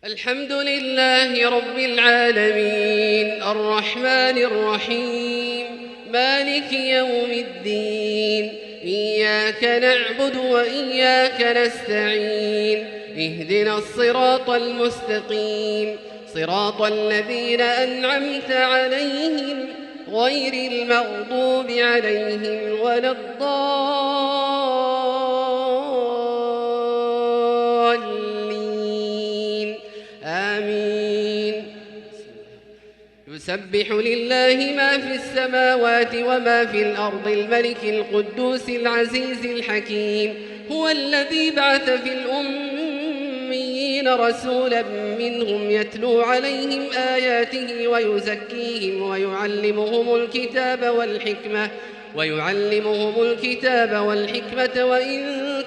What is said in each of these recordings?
الحمد لله رب العالمين الرحمن الرحيم مالك يوم الدين إياك نعبد وإياك نستعين اهدنا الصراط المستقيم صراط الذين أنعمت عليهم غير المغضوب عليهم ولا الضالين آمين. يسبح لله ما في السماوات وما في الأرض الملك القدوس العزيز الحكيم هو الذي بعث في الأميين رسولا منهم يتلو عليهم آياته ويعلمهم الكتاب والحكمة وإن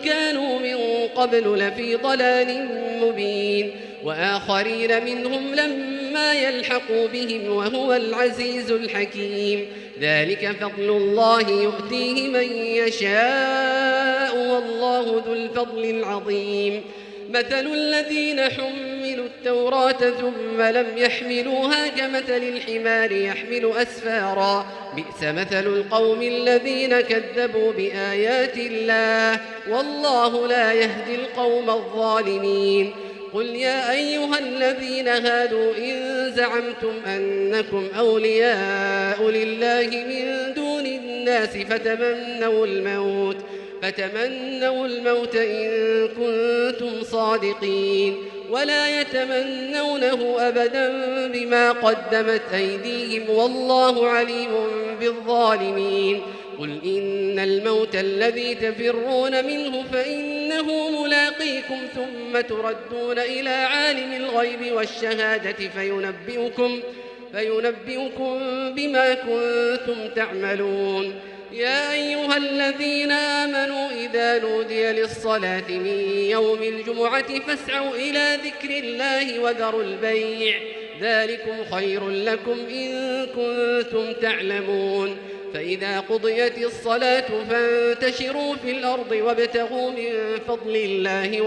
كانوا من قبل لفي ضلال مبين وآخرين منهم لما يلحقوا بهم وهو العزيز الحكيم ذلك فضل الله يؤتيه من يشاء والله ذو الفضل العظيم. مثل الذين حملوا التوراة ثم لم يحملوها كمثل الحمار يحمل أسفارا بئس مثل القوم الذين كذبوا بآيات الله والله لا يهدي القوم الظالمين. قل يا أيها الذين هادوا إن زعمتم أنكم أولياء لله من دون الناس فتمنوا الموت إن كنتم صادقين ولا يتمنونه أبدا بما قدمت أيديهم والله عليم بالظالمين. قل إن الموت الذي تفرون منه فإنه ملاقيكم ثم تردون إلى عالم الغيب والشهادة فينبئكم بما كنتم تعملون. يا أيها الذين آمنوا إذا نودي للصلاة من يوم الجمعة فاسعوا إلى ذكر الله وذروا البيع ذلكم خير لكم إن كنتم تعلمون. فإذا قضيت الصلاة فانتشروا في الأرض وابتغوا من فضل الله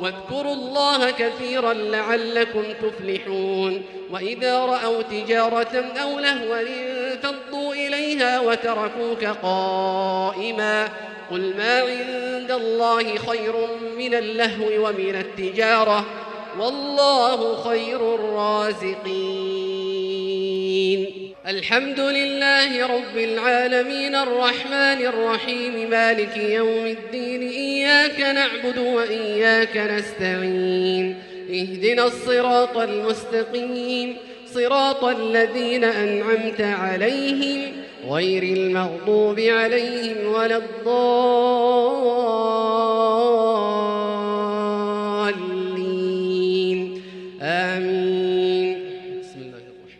واذكروا الله كثيرا لعلكم تفلحون. وإذا رأوا تجارة أو لهوا انفضوا إليها وتركوك قائما قل ما عند الله خير من اللهو ومن التجارة والله خير الرازقين. الحمد لله رب العالمين الرحمن الرحيم مالك يوم الدين إياك نعبد وإياك نستعين اهدنا الصراط المستقيم صراط الذين أنعمت عليهم غير المغضوب عليهم ولا الضالين آمين. بسم الله الرحمن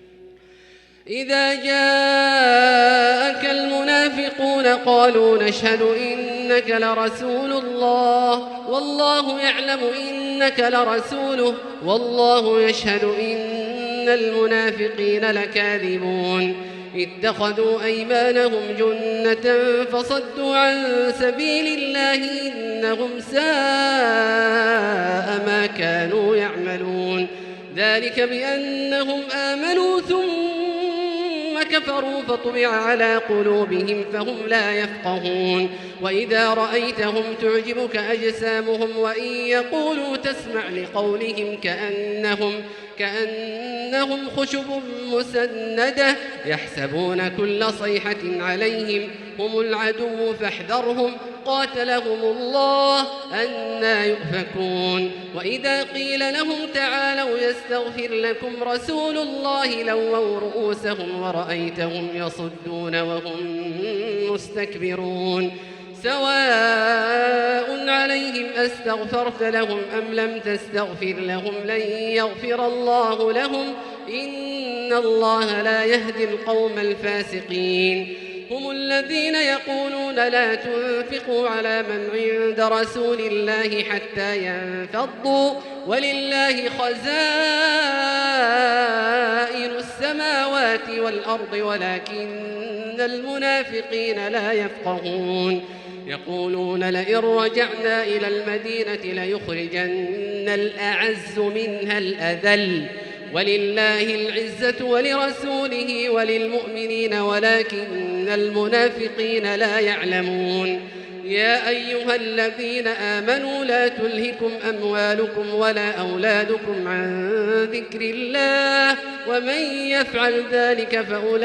إذا جاءك المنافقون قالوا نشهد إنك لرسول الله والله يعلم إنك لرسوله والله يشهد إن المنافقين لكاذبون. اتخذوا أيمانهم جنة فصدوا عن سبيل الله إنهم ساء ما كانوا يعملون. ذلك بأنهم آمنوا ثم كفروا فطبع على قلوبهم فهم لا يفقهون. وإذا رأيتهم تعجبك أجسامهم وإن يقولوا تسمع لقولهم كأنهم خشب مسندة يحسبون كل صيحة عليهم هم العدو فاحذرهم قاتلهم الله أنى يؤفكون. وإذا قيل لهم تعالوا يستغفر لكم رسول الله لووا رؤوسهم ورأيتهم يصدون وهم مستكبرون. سواء عليهم أستغفرت لهم أم لم تستغفر لهم لن يغفر الله لهم إن الله لا يهدي القوم الفاسقين. هم الذين يقولون لا تنفقوا على من عند رسول الله حتى ينفضوا ولله خزائن السماوات والأرض ولكن المنافقين لا يفقهون. يقولون لئن رجعنا إلى المدينة ليخرجن الأعز منها الأذل ولله العزة ولرسوله وللمؤمنين ولكن المنافقين لا يعلمون يا أيها الذين آمنوا لا تلهكم أموالكم ولا أولادكم عن ذكر الله ومن يفعل ذلك فأولئك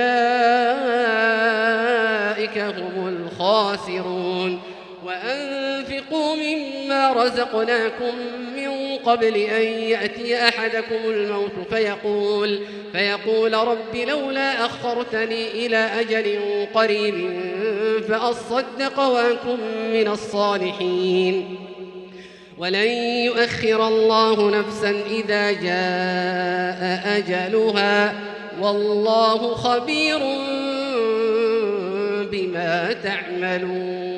هم الخاسرون وأنفقوا مما رزقناكم من قبل أن يأتي أحدكم الموت فيقول رب لولا أخرتني إلى أجل قريب فأصدق وأكن من الصالحين ولن يؤخر الله نفسا إذا جاء أجلها والله خبير بما تعملون